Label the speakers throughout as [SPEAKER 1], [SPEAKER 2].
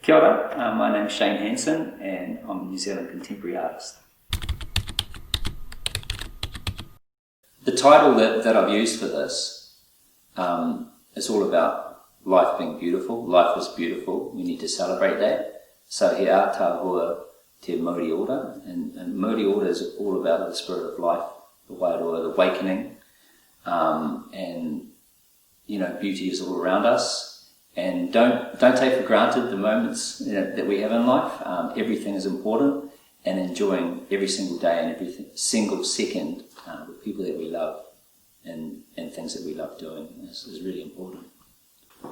[SPEAKER 1] Kia ora, my name's Shane Hansen and I'm a New Zealand contemporary artist. The title that I've used for this is all about life being beautiful. Life is beautiful, we need to celebrate that. So he a tahua te Mauri Ora, and Mauri Ora is all about the spirit of life, the wairoa, the awakening, and you know, beauty is all around us. And don't take for granted the moments that we have in life. Everything is important, and enjoying every single day and every single second with people that we love and things that we love doing is really important.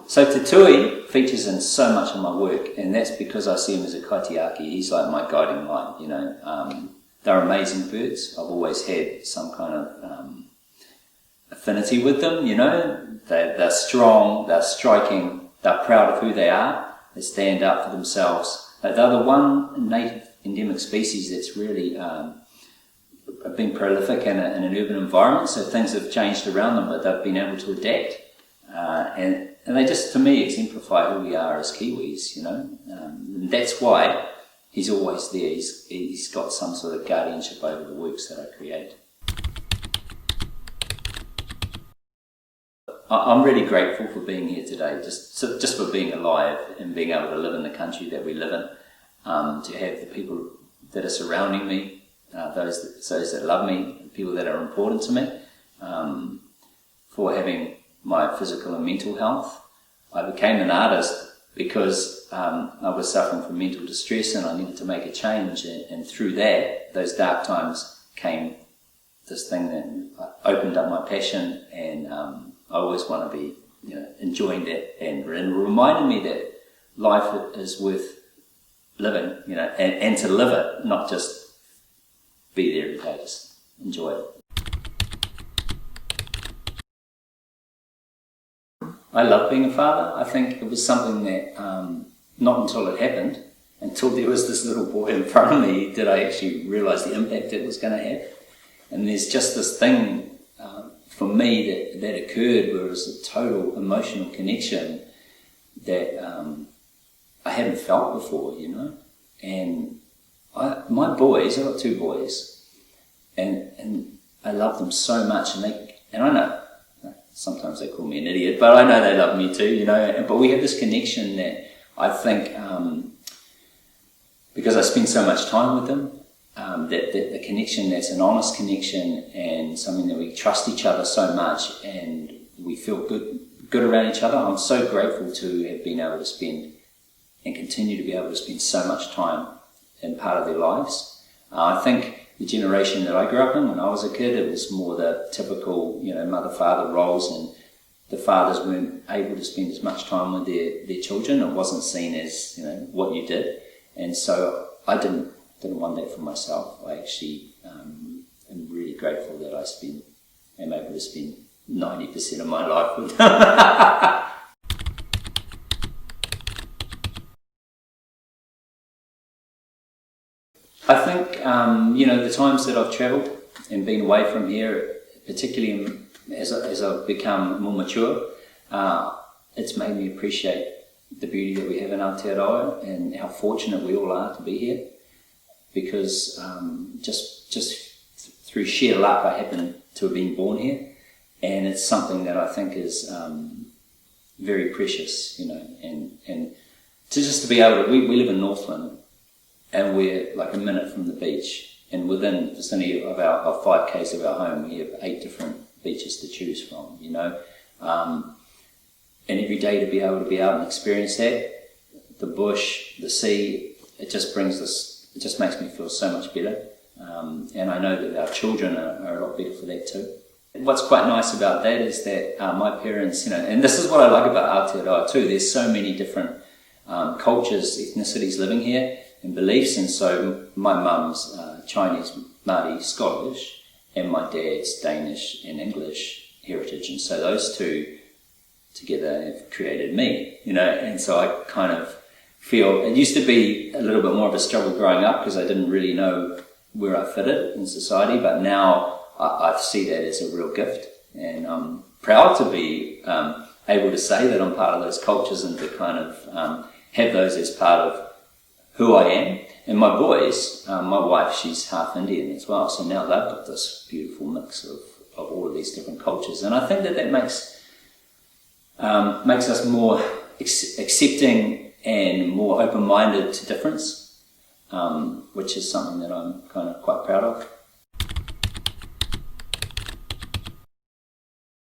[SPEAKER 1] So Te Tui features in so much of my work, and that's because I see him as a kaitiaki. He's like my guiding light, you know. They're amazing birds. I've always had some kind of affinity with them, you know. They're strong, they're striking, they're proud of who they are, they stand up for themselves. They're the one native endemic species that's really been prolific in an urban environment, so things have changed around them, but they've been able to adapt. And they just, to me, exemplify who we are as Kiwis, you know. And that's why he's always there. He's got some sort of guardianship over the works that I create. I'm really grateful for being here today, just for being alive and being able to live in the country that we live in, to have the people that are surrounding me, those that love me, people that are important to me, for having my physical and mental health. I became an artist because I was suffering from mental distress and I needed to make a change, and through that, those dark times came this thing that opened up my passion, and I always want to be, you know, enjoying that and reminding me that life is worth living, you know, and to live it, not just be there every day, just enjoy it. I love being a father. I think it was something that, not until it happened, until there was this little boy in front of me, did I actually realise the impact it was going to have. And there's just this thing for me that occurred where it was a total emotional connection that I hadn't felt before, you know. And my boys, I've got two boys, and I love them so much, and I know sometimes they call me an idiot, but I know they love me too, you know. But we have this connection that I think, because I spend so much time with them, that the connection that's an honest connection and something that we trust each other so much and we feel good around each other. I'm so grateful to have been able to spend and continue to be able to spend so much time in part of their lives. I think the generation that I grew up in when I was a kid, it was more the typical, you know, mother-father roles, and the fathers weren't able to spend as much time with their children. It wasn't seen as, you know, what you did, and so I didn't want that for myself. I actually am really grateful that I am able to spend 90% of my life with them. I think, you know, the times that I've travelled and been away from here, particularly as I've become more mature, it's made me appreciate the beauty that we have in Aotearoa and how fortunate we all are to be here. Because just through sheer luck, I happen to have been born here, and it's something that I think is very precious, you know. And to be able to, we live in Northland, and we're like a minute from the beach, and within the vicinity of our 5 k's of our home, we have 8 different beaches to choose from, you know. And every day to be able to be out and experience that, the bush, the sea, it just brings this. It just makes me feel so much better, and I know that our children are a lot better for that too. What's quite nice about that is that my parents, you know, and this is what I like about Aotearoa too, there's so many different cultures, ethnicities living here and beliefs, and so my mum's Chinese, Māori, Scottish, and my dad's Danish and English heritage, and so those two together have created me, you know, and so I kind of feel, it used to be a little bit more of a struggle growing up because I didn't really know where I fitted in society, but now I see that as a real gift, and I'm proud to be able to say that I'm part of those cultures and to kind of have those as part of who I am. And my boys, my wife, she's half Indian as well, so now they've got this beautiful mix of all of these different cultures. And I think that makes us more accepting and more open-minded to difference, which is something that I'm kind of quite proud of.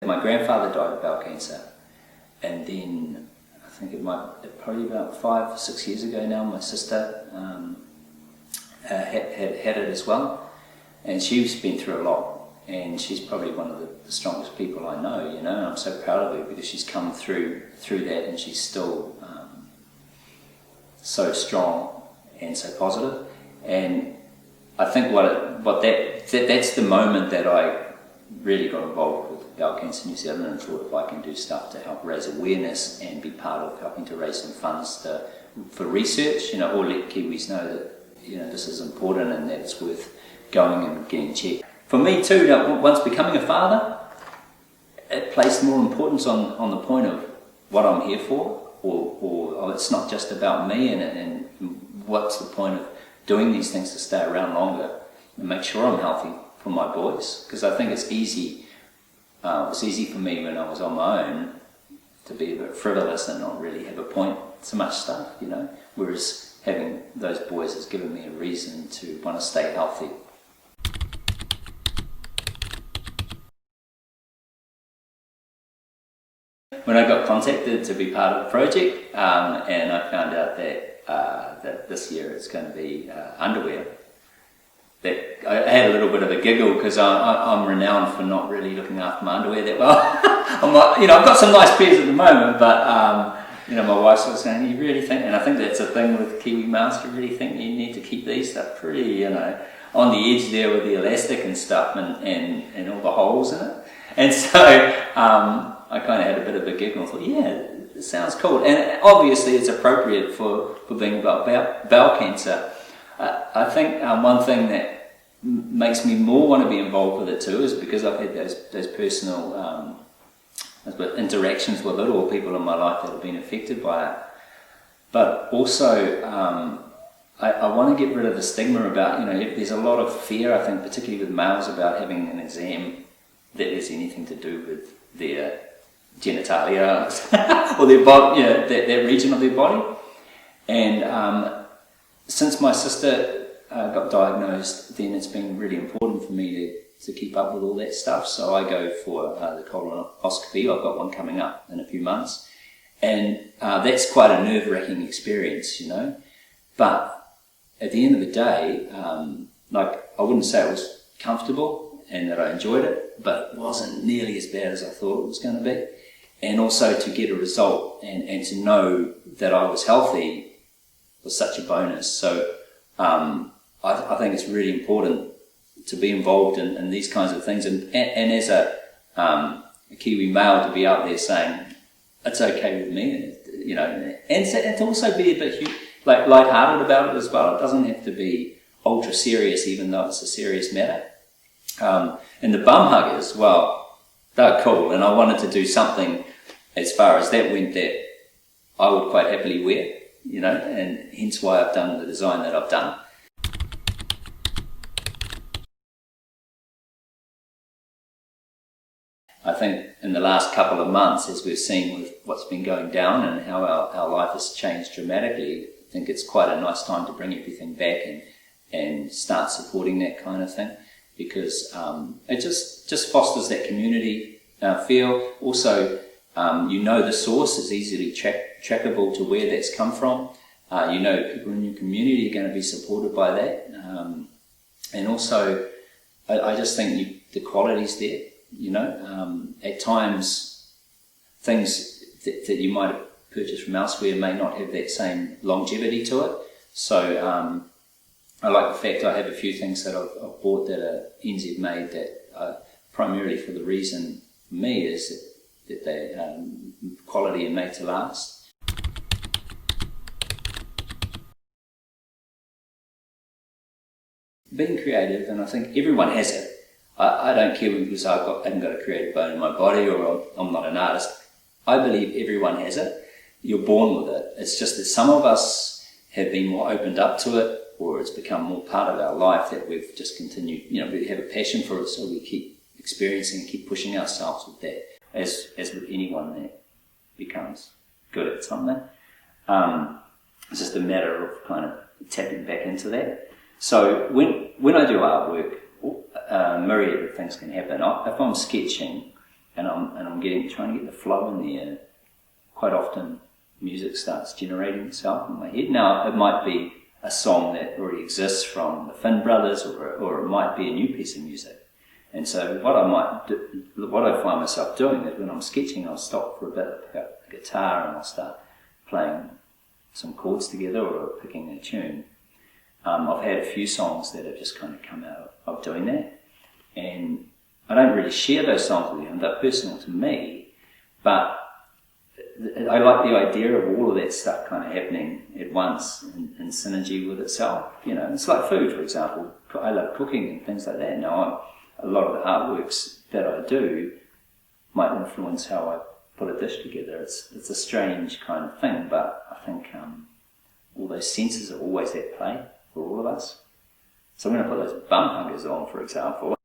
[SPEAKER 1] My grandfather died of bowel cancer, and then I think probably about 5 or 6 years ago now, my sister had it as well, and she's been through a lot, and she's probably one of the strongest people I know, and I'm so proud of her because she's come through that, and she's still so strong and so positive. And I think that's the moment that I really got involved with Bowel Cancer New Zealand and thought, if I can do stuff to help raise awareness and be part of helping to raise some funds for research, or let Kiwis know that this is important and that it's worth going and getting checked. For me too, once becoming a father, it placed more importance on the point of what I'm here for, or it's not just about me, and what's the point of doing these things to stay around longer and make sure I'm healthy for my boys. Because I think it's easy for me when I was on my own to be a bit frivolous and not really have a point to much stuff, whereas having those boys has given me a reason to want to stay healthy. When I got contacted to be part of the project, and I found out that this year it's going to be underwear, that I had a little bit of a giggle because I'm renowned for not really looking after my underwear that well. I've got some nice pairs at the moment, but my wife's sort of saying, you really think, and I think that's a thing with Kiwi males, you really think you need to keep these stuff pretty, on the edge there with the elastic and stuff and all the holes in it. And so I kind of had a bit of a giggle and thought, yeah, it sounds cool. And obviously it's appropriate for being about bowel cancer. I think one thing that makes me more want to be involved with it too is because I've had those personal interactions with it, or people in my life that have been affected by it. But also, I want to get rid of the stigma about, there's a lot of fear, I think, particularly with males, about having an exam that has anything to do with their genitalia or their body, that region of their body. And since my sister got diagnosed, then it's been really important for me to keep up with all that stuff. So I go for the colonoscopy. I've got one coming up in a few months, and that's quite a nerve-wracking experience, But at the end of the day, I wouldn't say it was comfortable and that I enjoyed it, but it wasn't nearly as bad as I thought it was going to be. And also to get a result and to know that I was healthy was such a bonus. So I think it's really important to be involved in these kinds of things, and as a Kiwi male to be out there saying it's okay with me, and to also be a bit lighthearted about it as well. It doesn't have to be ultra serious, even though it's a serious matter. And the bum huggers, well, they're cool, and I wanted to do something as far as that went that I would quite happily wear, and hence why I've done the design that I've done. I think in the last couple of months, as we've seen with what's been going down and how our life has changed dramatically, I think it's quite a nice time to bring everything back and start supporting that kind of thing, because it just fosters that community feel. Also, the source is easily trackable to where that's come from. People in your community are going to be supported by that. And also, I just think the quality's there. At times things that you might have purchased from elsewhere may not have that same longevity to it. So I like the fact I have a few things that I've bought that are NZ made that primarily for the reason for me is that they quality and made to last. Being creative, and I think everyone has it. I don't care when people say I haven't got a creative bone in my body or I'm not an artist. I believe everyone has it, you're born with it. It's just that some of us have been more opened up to it, or it's become more part of our life that we've just continued, we have a passion for it, so we keep experiencing, keep pushing ourselves with that, as with anyone that becomes good at something. It's just a matter of kind of tapping back into that. So when I do artwork, a myriad of things can happen. If I'm sketching and I'm trying to get the flow in there, quite often music starts generating itself in my head. Now, it might be a song that already exists from the Finn Brothers, or it might be a new piece of music. And so what I find myself doing is when I'm sketching, I'll stop for a bit, pick up the guitar, and I'll start playing some chords together or picking a tune. I've had a few songs that have just kind of come out of doing that, and I don't really share those songs with them. They're personal to me, but I like the idea of all of that stuff kind of happening at once in synergy with itself. It's like food, for example. I love cooking and things like that. Now, a lot of the artworks that I do might influence how I put a dish together. It's a strange kind of thing, but I think all those senses are always at play for all of us. So I'm going to put those bum huggers on, for example.